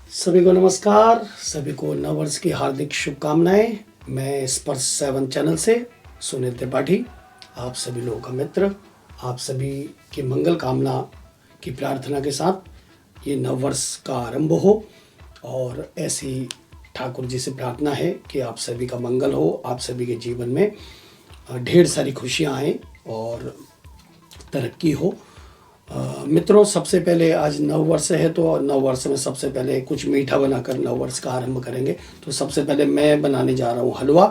सभी को नमस्कार। सभी को नववर्ष की हार्दिक शुभकामनाएं। मैं स्पर्श 7 चैनल से सुनील त्रिपाठी, आप सभी लोगों का मित्र, आप सभी की मंगल कामना की प्रार्थना के साथ ये नववर्ष का आरंभ हो और ऐसी ठाकुर जी से प्रार्थना है कि आप सभी का मंगल हो, आप सभी के जीवन में ढेर सारी खुशियां आएँ और तरक्की हो। मित्रों, सबसे पहले आज नव वर्ष है तो नव वर्ष में सबसे पहले कुछ मीठा बनाकर नव वर्ष का आरंभ करेंगे। तो सबसे पहले मैं बनाने जा रहा हूँ हलवा।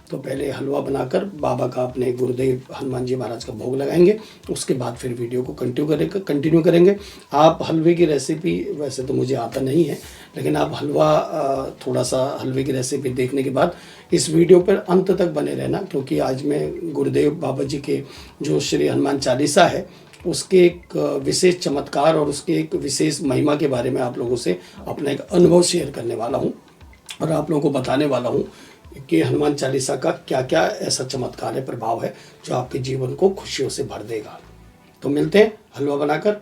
तो पहले हलवा बनाकर बाबा का, अपने गुरुदेव हनुमान जी महाराज का भोग लगाएंगे। उसके बाद फिर वीडियो को कंटिन्यू करेंगे। आप हलवे की रेसिपी, वैसे तो मुझे आता नहीं है, लेकिन आप हलवा थोड़ा सा हलवे की रेसिपी देखने के बाद इस वीडियो पर अंत तक बने रहना, क्योंकि आज मैं गुरुदेव बाबा जी के जो श्री हनुमान चालीसा है उसके एक विशेष चमत्कार और उसके एक विशेष महिमा के बारे में आप लोगों से अपना एक अनुभव शेयर करने वाला हूं और आप लोगों को बताने वाला हूं कि हनुमान चालीसा का क्या क्या ऐसा चमत्कार है, प्रभाव है जो आपके जीवन को खुशियों से भर देगा। तो मिलते हैं हलवा बनाकर।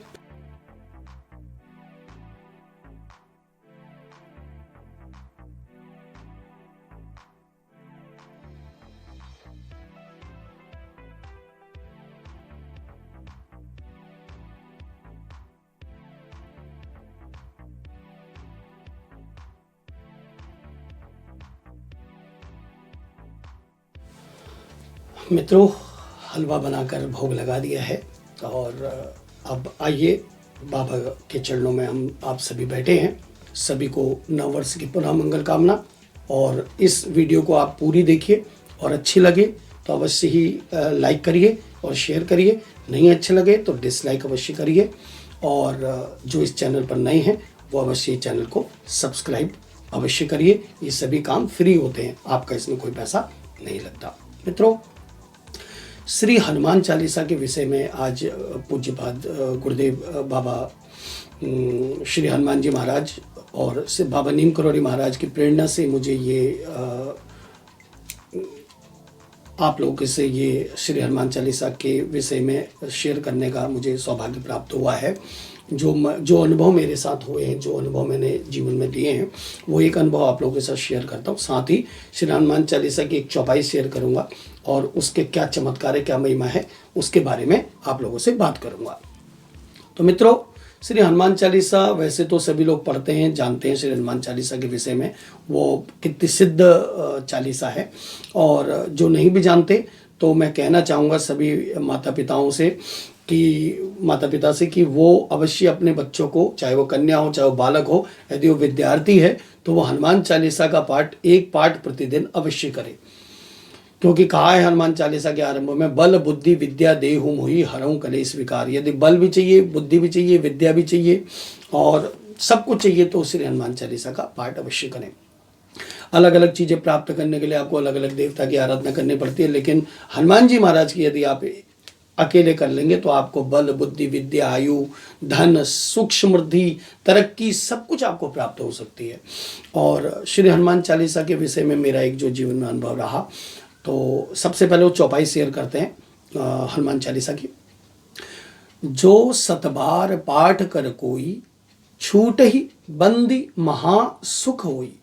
मित्रों, हलवा बनाकर भोग लगा दिया है और अब आइए बाबा के चरणों में हम आप सभी बैठे हैं। सभी को नववर्ष की पुनः मंगल कामना। और इस वीडियो को आप पूरी देखिए और अच्छी लगे तो अवश्य ही लाइक करिए और शेयर करिए। नहीं अच्छे लगे तो डिसलाइक अवश्य करिए। और जो इस चैनल पर नए हैं वो अवश्य चैनल को सब्सक्राइब अवश्य करिए। ये सभी काम फ्री होते हैं, आपका इसमें कोई पैसा नहीं लगता। मित्रों, श्री हनुमान चालीसा के विषय में आज पूज्यपाद गुरुदेव बाबा श्री हनुमान जी महाराज और से बाबा नीम करोड़ी महाराज की प्रेरणा से मुझे ये आप लोगों से ये श्री हनुमान चालीसा के विषय में शेयर करने का मुझे सौभाग्य प्राप्त हुआ है। जो अनुभव मेरे साथ हुए हैं, जो अनुभव मैंने जीवन में लिए हैं, वो एक अनुभव आप लोगों के साथ शेयर करता हूँ। साथ ही श्री हनुमान चालीसा की एक चौपाई शेयर करूँगा और उसके क्या चमत्कार है, क्या महिमा है, उसके बारे में आप लोगों से बात करूँगा। तो मित्रों, श्री हनुमान चालीसा वैसे तो सभी लोग पढ़ते हैं, जानते हैं श्री हनुमान चालीसा के विषय में, वो कितनी सिद्ध चालीसा है। और जो नहीं भी जानते तो मैं कहना चाहूँगा सभी माता पिता से कि वो अवश्य अपने बच्चों को, चाहे वो कन्या हो चाहे वो बालक हो, यदि वो विद्यार्थी है तो वो हनुमान चालीसा का एक पाठ प्रतिदिन अवश्य करे। क्योंकि कहा है हनुमान चालीसा के आरंभ में, बल बुद्धि विद्या देहु मोहि हरऊं कलेश विकार। यदि बल भी चाहिए, बुद्धि भी चाहिए, विद्या भी चाहिए और सब कुछ चाहिए तो श्री हनुमान चालीसा का पाठ अवश्य करें। अलग अलग चीज़ें प्राप्त करने के लिए आपको अलग अलग देवता की आराधना करनी पड़ती है, लेकिन हनुमान जी महाराज की यदि आप अकेले कर लेंगे तो आपको बल बुद्धि विद्या आयु धन सुख समृद्धि तरक्की सब कुछ आपको प्राप्त हो सकती है। और श्री हनुमान चालीसा के विषय में मेरा एक जो जीवन में अनुभव रहा, तो सबसे पहले वो चौपाई शेयर करते हैं हनुमान चालीसा की। जो सतबार पाठ कर कोई, छूट ही बंदी महा सुख होई।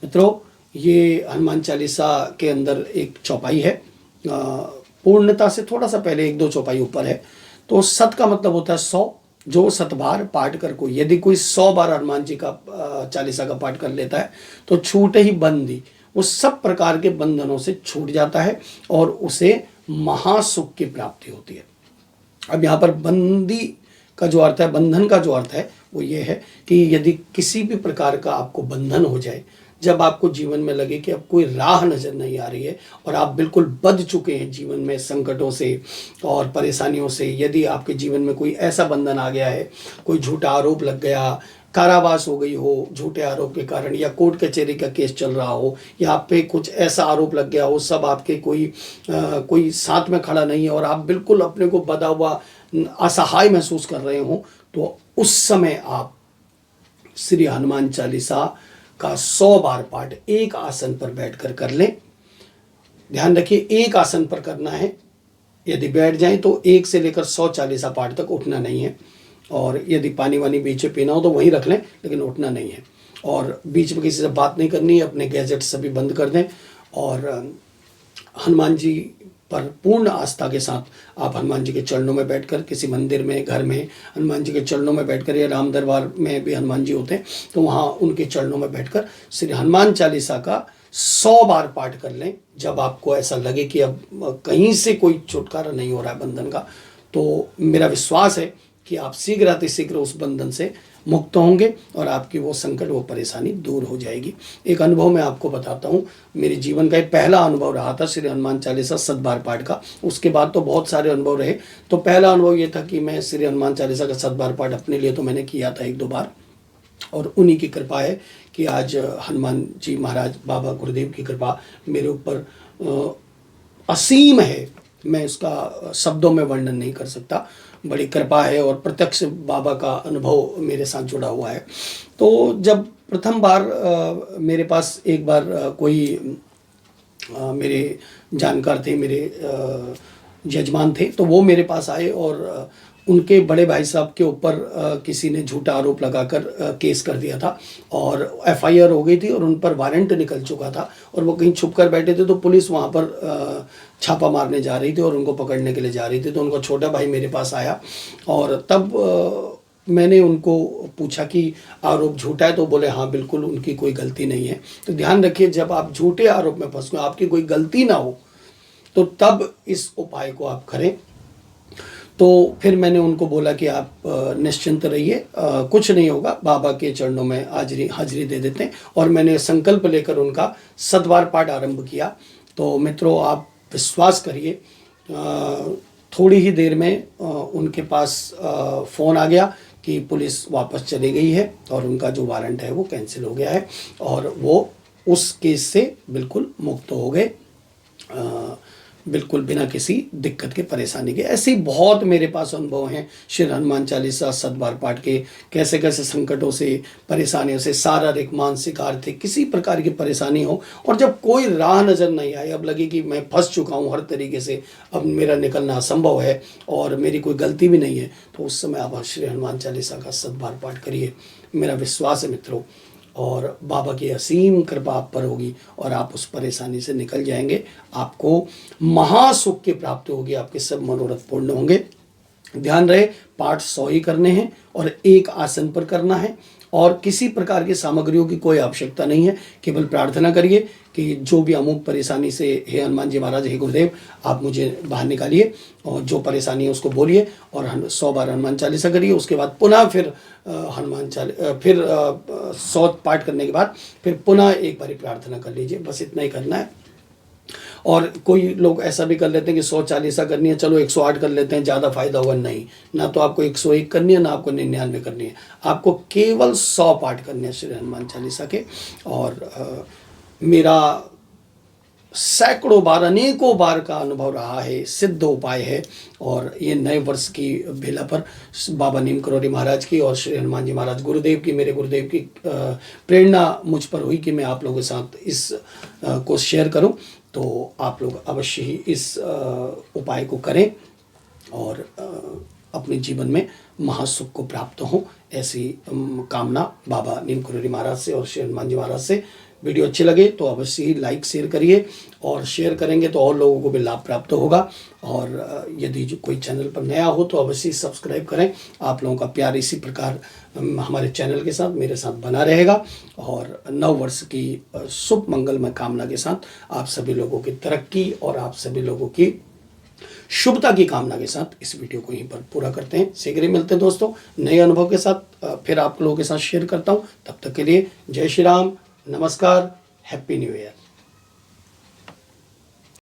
मित्रों, ये हनुमान चालीसा के अंदर एक चौपाई है, पूर्णता से थोड़ा सा पहले 1-2 चौपाई ऊपर है। तो सत का मतलब होता है 100। जो सतबार पाठ कर कोई, यदि कोई 100 बार हनुमान जी का चालीसा का पाठ कर लेता है तो छूट ही बंदी, वो सब प्रकार के बंधनों से छूट जाता है और उसे महासुख की प्राप्ति होती है। अब यहाँ पर बंदी का जो अर्थ है, बंधन का जो अर्थ है वो ये है कि यदि किसी भी प्रकार का आपको बंधन हो जाए, जब आपको जीवन में लगे कि अब कोई राह नज़र नहीं आ रही है और आप बिल्कुल बंध चुके हैं जीवन में संकटों से और परेशानियों से, यदि आपके जीवन में कोई ऐसा बंधन आ गया है, कोई झूठा आरोप लग गया, कारावास हो गई हो झूठे आरोप के कारण, या कोर्ट कचहरी का केस चल रहा हो, या आप पे कुछ ऐसा आरोप लग गया हो, सब आपके कोई साथ में खड़ा नहीं है और आप बिल्कुल अपने को बंधा हुआ असहाय महसूस कर रहे हो, तो उस समय आप श्री हनुमान चालीसा का 100 बार पाठ एक आसन पर बैठकर कर लें। ध्यान रखिए, एक आसन पर करना है। यदि बैठ जाएं तो 1 से लेकर 100 चालीसा पाठ तक उठना नहीं है। और यदि पानी वानी बीच में पीना हो तो वहीं रख लें, लेकिन उठना नहीं है। और बीच में किसी से बात नहीं करनी, अपने गैजेट सभी बंद कर दें और हनुमान जी पर पूर्ण आस्था के साथ आप हनुमान जी के चरणों में बैठकर, किसी मंदिर में, घर में हनुमान जी के चरणों में बैठकर, या राम दरबार में भी हनुमान जी होते हैं तो वहाँ उनके चरणों में बैठकर श्री हनुमान चालीसा का 100 बार पाठ कर लें। जब आपको ऐसा लगे कि अब कहीं से कोई छुटकारा नहीं हो रहा है बंधन का, तो मेरा विश्वास है कि आप शीघ्र अतिशीघ्र उस बंधन से मुक्त होंगे और आपकी वो संकट, वो परेशानी दूर हो जाएगी। एक अनुभव मैं आपको बताता हूँ। मेरे जीवन का एक पहला अनुभव रहा था श्री हनुमान चालीसा 7 बार पाठ का। उसके बाद तो बहुत सारे अनुभव रहे। तो पहला अनुभव ये था कि मैं श्री हनुमान चालीसा का 7 बार पाठ अपने लिए तो मैंने किया था 1-2 बार, और उन्हीं की कृपा है कि आज हनुमान जी महाराज, बाबा गुरुदेव की कृपा मेरे ऊपर असीम है। मैं उसका शब्दों में वर्णन नहीं कर सकता। बड़ी कृपा है और प्रत्यक्ष बाबा का अनुभव मेरे साथ जुड़ा हुआ है। तो जब प्रथम बार मेरे पास एक बार कोई मेरे जानकार थे, मेरे यजमान थे, तो वो मेरे पास आए और उनके बड़े भाई साहब के ऊपर किसी ने झूठा आरोप लगाकर केस कर दिया था और एफआईआर हो गई थी और उन पर वारंट निकल चुका था और वो कहीं छुप कर बैठे थे। तो पुलिस वहाँ पर छापा मारने जा रही थी और उनको पकड़ने के लिए जा रही थी। तो उनका छोटा भाई मेरे पास आया और तब मैंने उनको पूछा कि आरोप झूठा है? तो बोले हाँ बिल्कुल, उनकी कोई गलती नहीं है। तो ध्यान रखिए, जब आप झूठे आरोप में फंस गए, आपकी कोई गलती ना हो, तो तब इस उपाय को आप करें। तो फिर मैंने उनको बोला कि आप निश्चिंत रहिए, कुछ नहीं होगा, बाबा के चरणों में हाजिरी दे देते हैं। और मैंने संकल्प लेकर उनका 7 बार पाठ आरंभ किया। तो मित्रों, आप विश्वास करिए, थोड़ी ही देर में उनके पास फ़ोन आ गया कि पुलिस वापस चली गई है और उनका जो वारंट है वो कैंसिल हो गया है और वो उस केस से बिल्कुल मुक्त हो गए, बिल्कुल बिना किसी दिक्कत के, परेशानी के। ऐसे ही बहुत मेरे पास अनुभव हैं श्री हनुमान चालीसा 7 बार पाठ के। कैसे कैसे संकटों से, परेशानियों से, शारीरिक, मानसिक, आर्थिक, किसी प्रकार की परेशानी हो और जब कोई राह नज़र नहीं आए, अब लगे कि मैं फंस चुका हूँ हर तरीके से, अब मेरा निकलना असंभव है और मेरी कोई गलती भी नहीं है, तो उस समय आप श्री हनुमान चालीसा का 7 बार पाठ करिए। मेरा विश्वास है मित्रों, और बाबा की असीम कृपा आप पर होगी और आप उस परेशानी से निकल जाएंगे। आपको महासुख की प्राप्ति होगी, आपके सब मनोरथ पूर्ण होंगे। ध्यान रहे, पाठ 100 ही करने हैं और एक आसन पर करना है और किसी प्रकार की सामग्रियों की कोई आवश्यकता नहीं है। केवल प्रार्थना करिए कि जो भी अमुक परेशानी से, हे हनुमान जी महाराज, हे गुरुदेव, आप मुझे बाहर निकालिए, और जो परेशानी है उसको बोलिए और 100 बार हनुमान चालीसा करिए। उसके बाद पुनः फिर 100 पाठ करने के बाद फिर पुनः एक बारी प्रार्थना कर लीजिए। बस इतना ही करना है। और कोई लोग ऐसा भी कर लेते हैं कि 100 चालीसा करनी है, चलो 108 कर लेते हैं, ज़्यादा फायदा होगा। नहीं, ना तो आपको 101 करनी है, ना आपको 99 करनी है, आपको केवल 100 पाठ करने हैं श्री हनुमान चालीसा के। और मेरा सैकड़ों बार, अनेकों बार का अनुभव रहा है, सिद्ध उपाय है। और ये नए वर्ष की बेला पर बाबा नीम करोली महाराज की और श्री हनुमान जी महाराज गुरुदेव की, मेरे गुरुदेव की प्रेरणा मुझ पर हुई कि मैं आप लोगों के साथ इस को शेयर करूं। तो आप लोग अवश्य ही इस उपाय को करें और अपने जीवन में महासुख को प्राप्त हो, ऐसी कामना बाबा नीम करोली महाराज से और श्री हनुमान जी महाराज से। वीडियो अच्छे लगे तो अवश्य ही लाइक शेयर करिए, और शेयर करेंगे तो और लोगों को भी लाभ प्राप्त होगा। और यदि जो कोई चैनल पर नया हो तो अवश्य सब्सक्राइब करें। आप लोगों का प्यार इसी प्रकार हमारे चैनल के साथ, मेरे साथ बना रहेगा। और नव वर्ष की शुभ मंगलमय कामना के साथ आप सभी लोगों की तरक्की और आप सभी लोगों की शुभता की कामना के साथ इस वीडियो को यहीं पर पूरा करते हैं। शीघ्र ही मिलते हैं दोस्तों नए अनुभव के साथ, फिर आप लोगों के साथ शेयर करता हूँ। तब तक के लिए जय श्री राम, नमस्कार, हैप्पी न्यू ईयर।